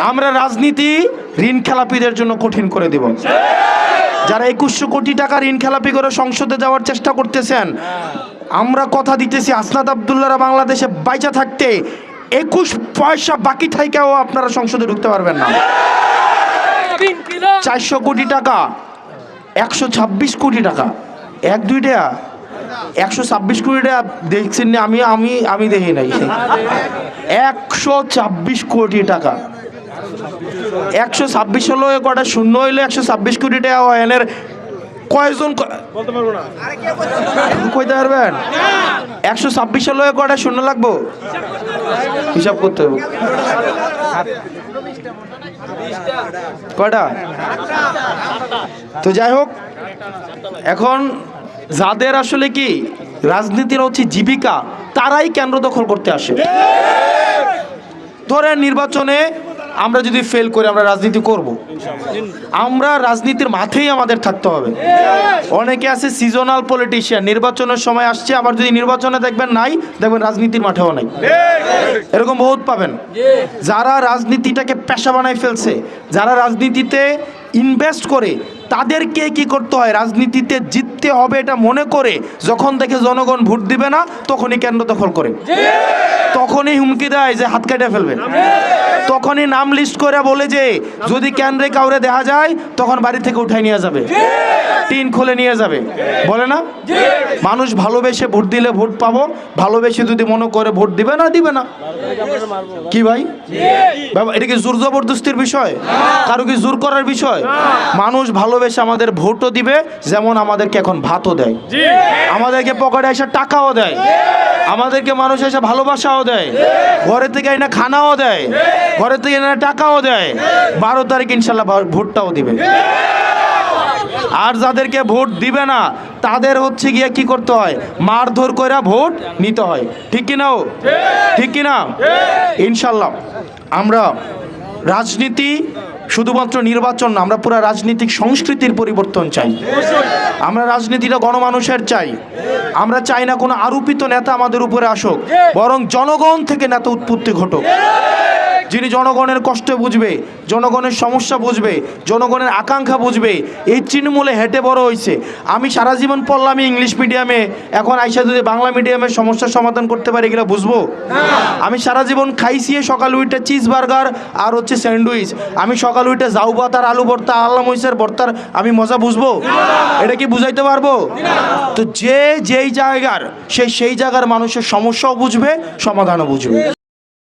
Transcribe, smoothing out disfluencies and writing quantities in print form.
আমরা রাজনীতি ঋণ খেলাপিদের জন্য কঠিন করে দেব। যারা 2100 কোটি টাকা ঋণ খেলাপি করে সংসদে যাওয়ার চেষ্টা করতেছেন, আমরা কথা দিতেছি হাসনাত আব্দুল্লাহরা বাংলাদেশে বাইচা থাকতে 21 পয়সা বাকি থাইকাও আপনারা সংসদে ঢুকতে পারবেন না। 400 কোটি টাকা, 126 কোটি টাকা, 1-2 টাকা 126 কোটি টাকা দেখছেন না? আমি দেখি নাই। 126 কোটি টাকা, 126 হলো কটা শূন্য হইলে 126 কোটি টাকা হয়। এর কয়জন বলতে পারবো না, কইতে পারবেন? 126 হলো কটা শূন্য লাগবো, হিসাব করতে হবে কয়টা। তো যাই হোক, এখন যাদের আসলে কি রাজনীতির হচ্ছে জীবিকা, তারাই কেন্দ্র দখল করতে আসে। ধরেন নির্বাচনে আমরা যদি ফেল করি, আমরা রাজনীতি করব, আমরা রাজনীতির মাঠেই আমাদের থাকতে হবে। অনেকে আছে সিজনাল পলিটিশিয়ান, নির্বাচনের সময় আসছে, আবার যদি নির্বাচনে দেখবেন নাই, দেখবেন রাজনীতির মাঠেও নাই। এরকম বহুত পাবেন। যারা রাজনীতিটাকে পেশা বানাই ফেলছে, যারা রাজনীতিতে ইনভেস্ট করে, তাদেরকে কি করতে হয়, রাজনীতিতে জিততে হবে এটা মনে করে যখন দেখে জনগণ ভোট দিবে না, তখনই কেন্দ্র দখল করে, তখনই হুমকি দেয় যে হাত কেটে ফেলবে, তখনই নাম লিস্ট করে বলে যে যদি কেন্দ্রে কাউরে দেখা যায় তখন বাড়ি থেকে উঠাই নিয়ে যাবে, টিন খুলে নিয়ে যাবে, বলে না? মানুষ ভালোবেসে ভোট দিলে ভোট পাবো, ভালোবেসে যদি মনে করে ভোট দিবে না, দিবে না। কি ভাই, এটা কি জোর জবরদস্তির বিষয়? কারো কি জোর করার বিষয়? মানুষ ভালোবেসে আমাদের ভোটও দিবে, যেমন আমাদেরকে এখন ভাতও দেয়, আমাদেরকে পকেটে এসে টাকাও দেয়, আমাদেরকে মানুষ এসে ভালোবাসাও দেয়, ঘরে থেকে এনে খানাও দেয়, ঘরে থেকে এনে টাকাও দেয়। 12 তারিখ ইনশাল্লাহ ভোটটাও দিবে। আর যাদেরকে ভোট দিবে না, তাদের হচ্ছে গিয়ে কি করতে হয়, মারধর করে ভোট নিতে হয়। ঠিক কিনা? ঠিক কিনা? ইনশাল্লাহ আমরা রাজনীতি শুধুমাত্র নির্বাচন না, আমরা পুরো রাজনৈতিক সংস্কৃতির পরিবর্তন চাই। আমরা রাজনীতিটা গণমানুষের চাই। আমরা চাই না কোনো আরোপিত নেতা আমাদের উপরে আসুক, বরং জনগণ থেকে নেতা উৎপত্তি ঘটুক, যিনি জনগণের কষ্ট বুঝবে, জনগণের সমস্যা বুঝবে, জনগণের আকাঙ্ক্ষা বুঝবে। এই তৃণমূলে হেঁটে বড় হয়েছে। আমি সারা জীবন পড়লাম ইংলিশ মিডিয়ামে, এখন আইসা যদি বাংলা মিডিয়ামের সমস্যার সমাধান করতে পারি এগুলো বুঝবো? আমি সারা জীবন খাইছি সকাল উইটে চিজ বার্গার আর হচ্ছে স্যান্ডউইচ, আমি সকাল উইটে জাউ ভাত আর আলু ভর্তা, আল্লাহ মহিষের ভর্তার আমি মজা বুঝবো? এটা কি বুঝাইতে পারবো? তো যে যেই জায়গার সেই জায়গার মানুষের সমস্যাও বুঝবে, সমাধানও বুঝবে।